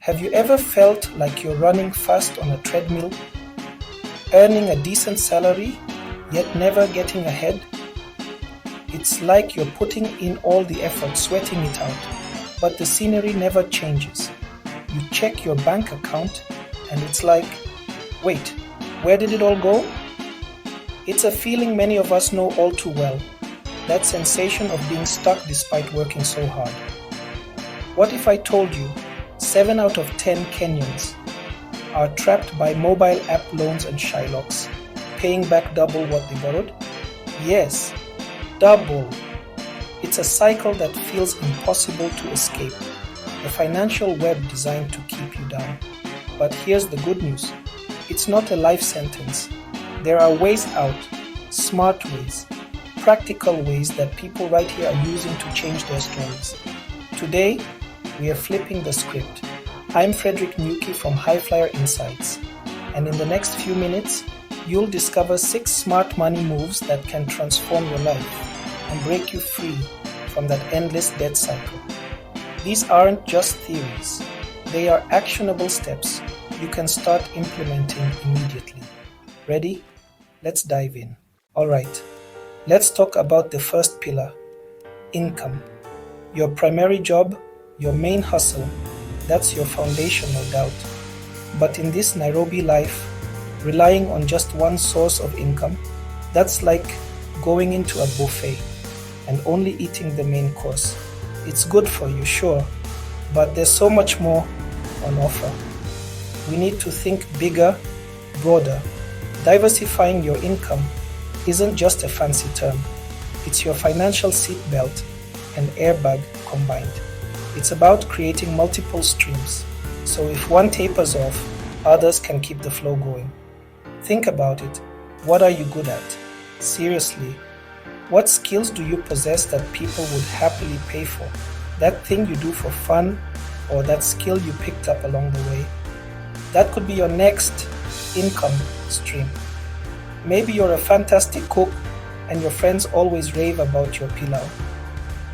Have you ever felt like you're running fast on a treadmill, earning a decent salary, yet never getting ahead? It's like you're putting in all the effort, sweating it out, but the scenery never changes. You check your bank account and it's like, wait, where did it all go? It's a feeling many of us know all too well, that sensation of being stuck despite working so hard. What if I told you 7 out of 10 Kenyans are trapped by mobile app loans and Shylocks, paying back double what they borrowed? Yes, double. It's a cycle that feels impossible to escape, a financial web designed to keep you down. But here's the good news. It's not a life sentence. There are ways out, smart ways, practical ways that people right here are using to change their stories. Today, we are flipping the script. I'm Frederick Nuki from Highflyer Insights, and in the next few minutes, you'll discover 6 smart money moves that can transform your life and break you free from that endless debt cycle. These aren't just theories. They are actionable steps you can start implementing immediately. Ready? Let's dive in. Alright, let's talk about the first pillar, income. Your primary job, your main hustle, that's your foundation, no doubt. But in this Nairobi life, relying on just one source of income, that's like going into a buffet and only eating the main course. It's good for you, sure, but there's so much more on offer. We need to think bigger, broader. Diversifying your income isn't just a fancy term. It's your financial seatbelt and airbag combined. It's about creating multiple streams, so if one tapers off, others can keep the flow going. Think about it. What are you good at? Seriously, what skills do you possess that people would happily pay for? That thing you do for fun, or that skill you picked up along the way? That could be your next income stream. Maybe you're a fantastic cook and your friends always rave about your pilau.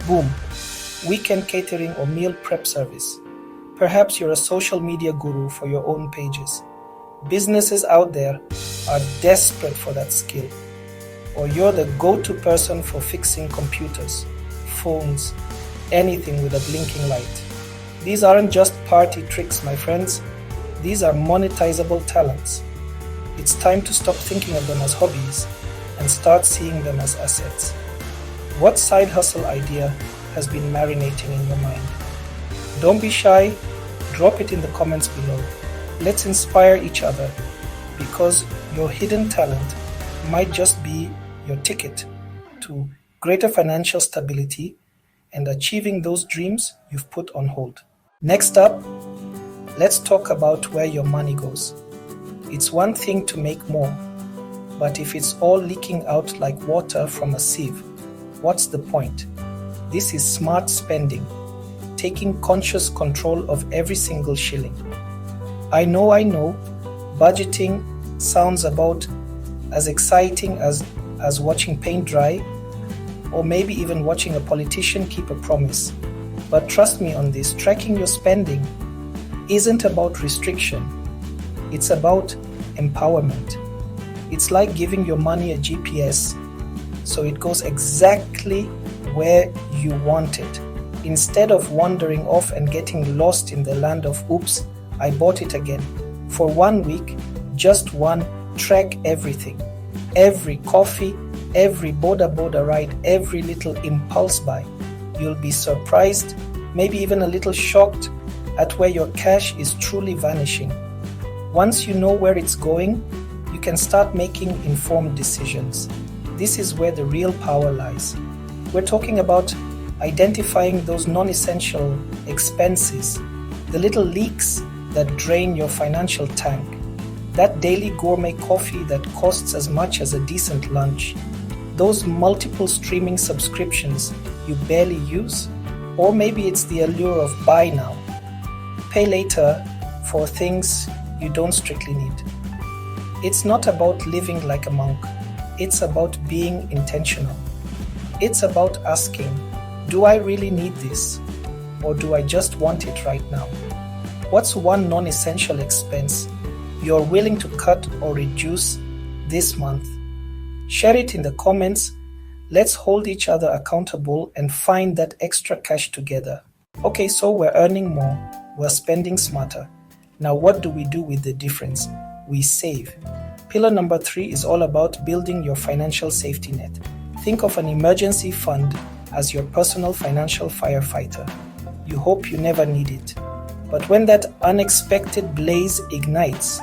Boom, weekend catering or meal prep service. Perhaps you're a social media guru for your own pages. Businesses out there are desperate for that skill. Or you're the go-to person for fixing computers, phones, anything with a blinking light. These aren't just party tricks, my friends. These are monetizable talents. It's time to stop thinking of them as hobbies and start seeing them as assets. What side hustle idea has been marinating in your mind? Don't be shy, drop it in the comments below. Let's inspire each other, because your hidden talent might just be your ticket to greater financial stability and achieving those dreams you've put on hold. Next up, let's talk about where your money goes. It's one thing to make more, but if it's all leaking out like water from a sieve, what's the point? This is smart spending, taking conscious control of every single shilling. I know, budgeting sounds about as exciting as watching paint dry, or maybe even watching a politician keep a promise. But trust me on this, tracking your spending isn't about restriction. It's about empowerment. It's like giving your money a GPS so it goes exactly where you want it, instead of wandering off and getting lost in the land of oops, I bought it again. For 1 week, just one, track everything. Every coffee, every boda ride, every little impulse buy. You'll be surprised, maybe even a little shocked at where your cash is truly vanishing. Once you know where it's going, you can start making informed decisions. This is where the real power lies. We're talking about identifying those non-essential expenses, the little leaks that drain your financial tank, that daily gourmet coffee that costs as much as a decent lunch, those multiple streaming subscriptions you barely use, or maybe it's the allure of buy now, pay later for things you don't strictly need. It's not about living like a monk. It's about being intentional. It's about asking, do I really need this? Or do I just want it right now? What's one non-essential expense you're willing to cut or reduce this month? Share it in the comments. Let's hold each other accountable and find that extra cash together. Okay, so we're earning more, we're spending smarter. Now what do we do with the difference? We save. Pillar number 3 is all about building your financial safety net. Think of an emergency fund as your personal financial firefighter. You hope you never need it. But when that unexpected blaze ignites,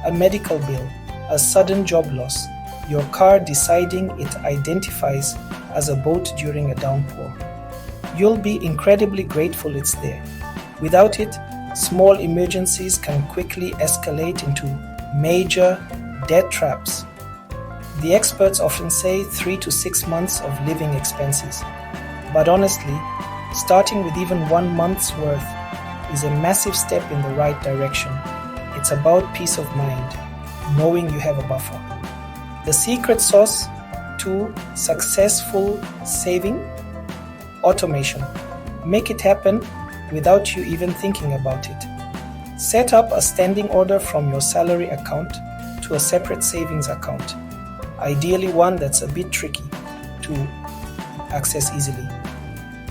a medical bill, a sudden job loss, your car deciding it identifies as a boat during a downpour, you'll be incredibly grateful it's there. Without it, small emergencies can quickly escalate into major debt traps. The experts often say 3 to 6 months of living expenses. But honestly, starting with even 1 month's worth is a massive step in the right direction. It's about peace of mind, knowing you have a buffer. The secret sauce to successful saving? Automation. Make it happen without you even thinking about it. Set up a standing order from your salary account to a separate savings account, ideally one that's a bit tricky to access easily.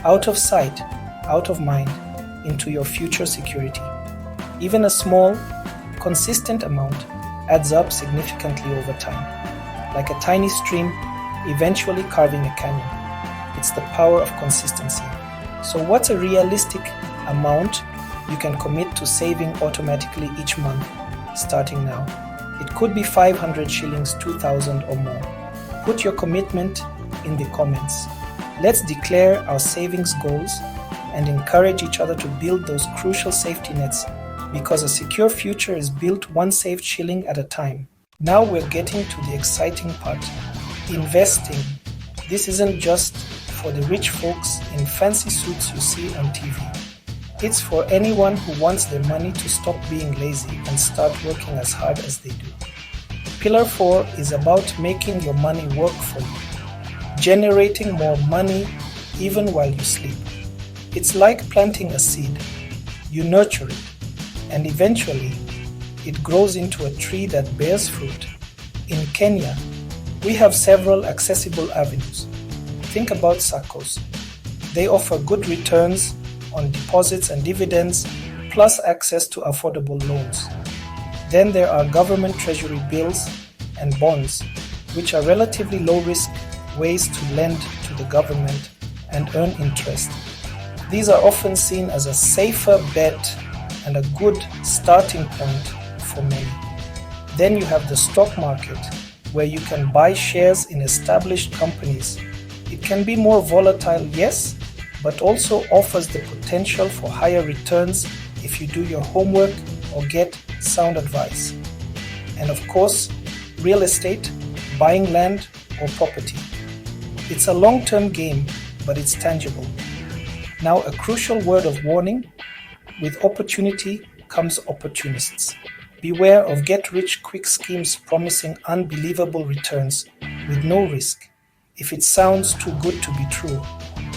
Out of sight, out of mind, into your future security. Even a small, consistent amount adds up significantly over time, like a tiny stream eventually carving a canyon. It's the power of consistency. So what's a realistic amount you can commit to saving automatically each month, starting now? It could be 500 shillings, 2,000 or more. Put your commitment in the comments. Let's declare our savings goals and encourage each other to build those crucial safety nets, because a secure future is built one saved shilling at a time. Now we're getting to the exciting part. Investing. This isn't just for the rich folks in fancy suits you see on TV. It's for anyone who wants their money to stop being lazy and start working as hard as they do. Pillar 4 is about making your money work for you, generating more money even while you sleep. It's like planting a seed. You nurture it, and eventually it grows into a tree that bears fruit. In Kenya, we have several accessible avenues. Think about SACCOs. They offer good returns on deposits and dividends, plus access to affordable loans. Then there are government treasury bills and bonds, which are relatively low-risk ways to lend to the government and earn interest. These are often seen as a safer bet and a good starting point for many. Then you have the stock market, where you can buy shares in established companies. It can be more volatile, yes, but also offers the potential for higher returns if you do your homework or get sound advice. And of course, real estate, buying land or property. It's a long-term game, but it's tangible. Now, a crucial word of warning: with opportunity comes opportunists. Beware of get-rich-quick schemes promising unbelievable returns with no risk. If it sounds too good to be true,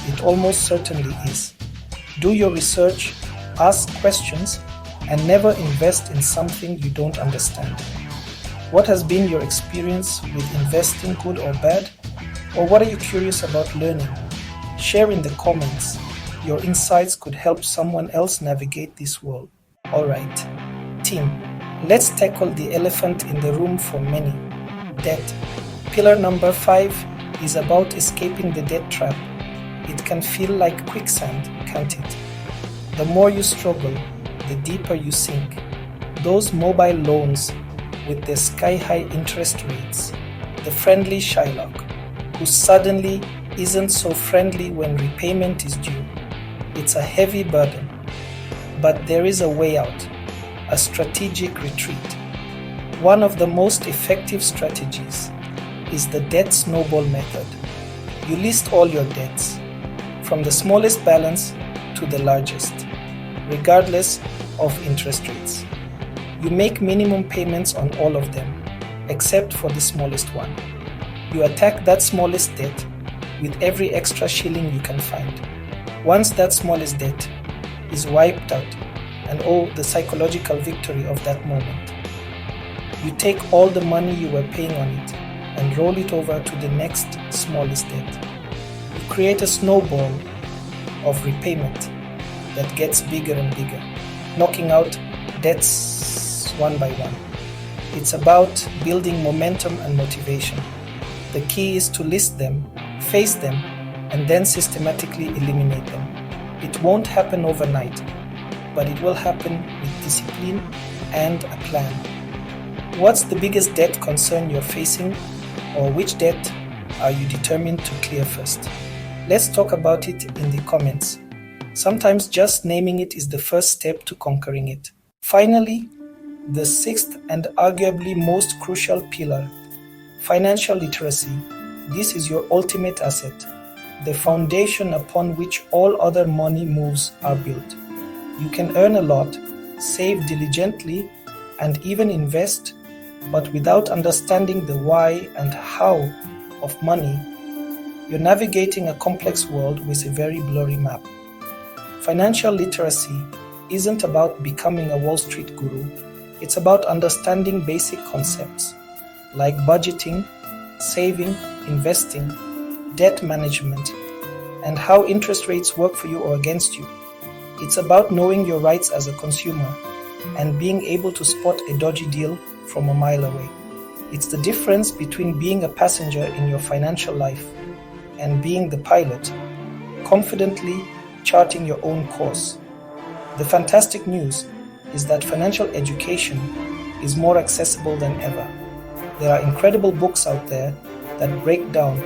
it almost certainly is. Do your research, ask questions, and never invest in something you don't understand. What has been your experience with investing, good or bad? Or what are you curious about learning? Share in the comments. Your insights could help someone else navigate this world. Alright, team, let's tackle the elephant in the room for many: debt. Pillar number 5 is about escaping the debt trap. It can feel like quicksand, can't it? The more you struggle, the deeper you sink. Those mobile loans with their sky-high interest rates, the friendly Shylock, who suddenly isn't so friendly when repayment is due. It's a heavy burden, but there is a way out, a strategic retreat. One of the most effective strategies is the debt snowball method. You list all your debts, from the smallest balance to the largest, regardless of interest rates. You make minimum payments on all of them, except for the smallest one. You attack that smallest debt with every extra shilling you can find. Once that smallest debt is wiped out, and oh, the psychological victory of that moment. You take all the money you were paying on it and roll it over to the next smallest debt. You create a snowball of repayment that gets bigger and bigger, knocking out debts one by one. It's about building momentum and motivation. The key is to list them, face them, and then systematically eliminate them. It won't happen overnight, but it will happen with discipline and a plan. What's the biggest debt concern you're facing, or which debt are you determined to clear first? Let's talk about it in the comments. Sometimes just naming it is the first step to conquering it. Finally, the sixth and arguably most crucial pillar, financial literacy. This is your ultimate asset, the foundation upon which all other money moves are built. You can earn a lot, save diligently, and even invest, but without understanding the why and how of money, you're navigating a complex world with a very blurry map. Financial literacy isn't about becoming a Wall Street guru. It's about understanding basic concepts like budgeting, saving, investing, debt management, and how interest rates work for you or against you. It's about knowing your rights as a consumer and being able to spot a dodgy deal from a mile away. It's the difference between being a passenger in your financial life and being the pilot, confidently charting your own course. The fantastic news is that financial education is more accessible than ever. There are incredible books out there that break down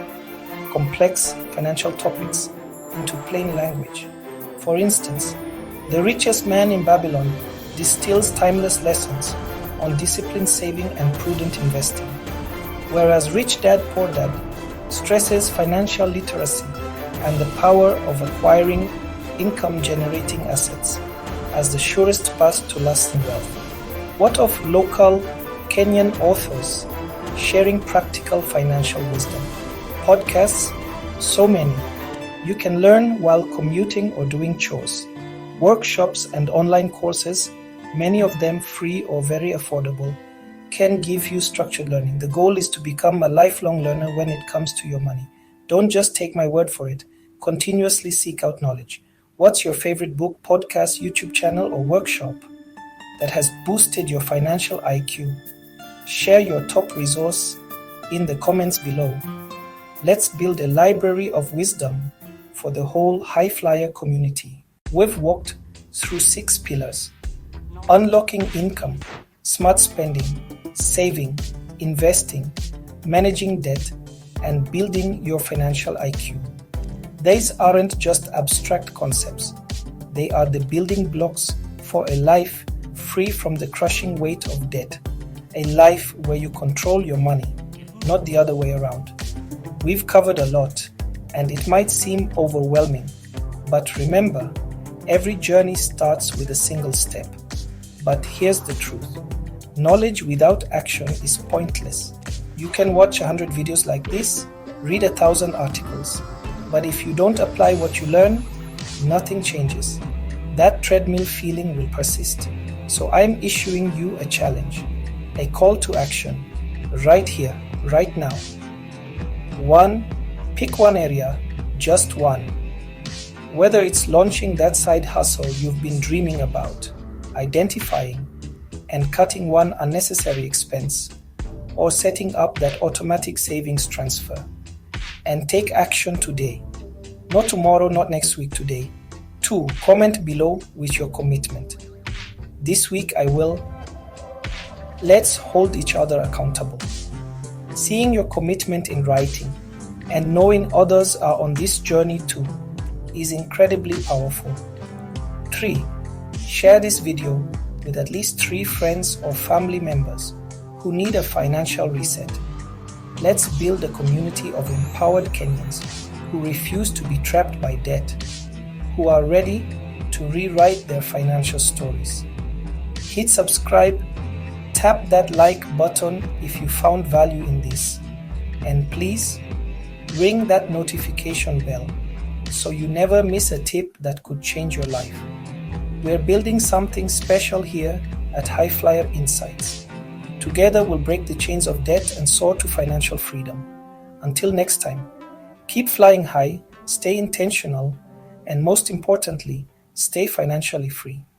complex financial topics into plain language. For instance, The Richest Man in Babylon distills timeless lessons on disciplined saving and prudent investing, whereas Rich Dad Poor Dad stresses financial literacy and the power of acquiring income-generating assets as the surest path to lasting wealth. What of local Kenyan authors sharing practical financial wisdom? Podcasts, so many. You can learn while commuting or doing chores. Workshops and online courses, many of them free or very affordable, can give you structured learning. The goal is to become a lifelong learner when it comes to your money. Don't just take my word for it. Continuously seek out knowledge. What's your favorite book, podcast, YouTube channel, or workshop that has boosted your financial IQ? Share your top resource in the comments below. Let's build a library of wisdom for the whole Highflyer community. We've walked through 6 pillars: unlocking income, smart spending, saving, investing, managing debt, and building your financial IQ. These aren't just abstract concepts. They are the building blocks for a life free from the crushing weight of debt, a life where you control your money, not the other way around. We've covered a lot, and it might seem overwhelming, but remember, every journey starts with a single step. But here's the truth. Knowledge without action is pointless. You can watch 100 videos like this, read 1,000 articles, but if you don't apply what you learn, nothing changes. That treadmill feeling will persist. So I'm issuing you a challenge, a call to action, right here, right now. 1. Pick one area, just one. Whether it's launching that side hustle you've been dreaming about, identifying and cutting one unnecessary expense, or setting up that automatic savings transfer. And take action today. Not tomorrow, not next week, today. 2. Comment below with your commitment. This week I will. Let's hold each other accountable. Seeing your commitment in writing and knowing others are on this journey too is incredibly powerful. 3. Share this video with at least 3 friends or family members who need a financial reset. Let's build a community of empowered Kenyans who refuse to be trapped by debt, who are ready to rewrite their financial stories. Hit subscribe, tap that like button if you found value in this, and please ring that notification bell so you never miss a tip that could change your life. We're building something special here at Highflyer Insights. Together we'll break the chains of debt and soar to financial freedom. Until next time, keep flying high, stay intentional, and most importantly, stay financially free.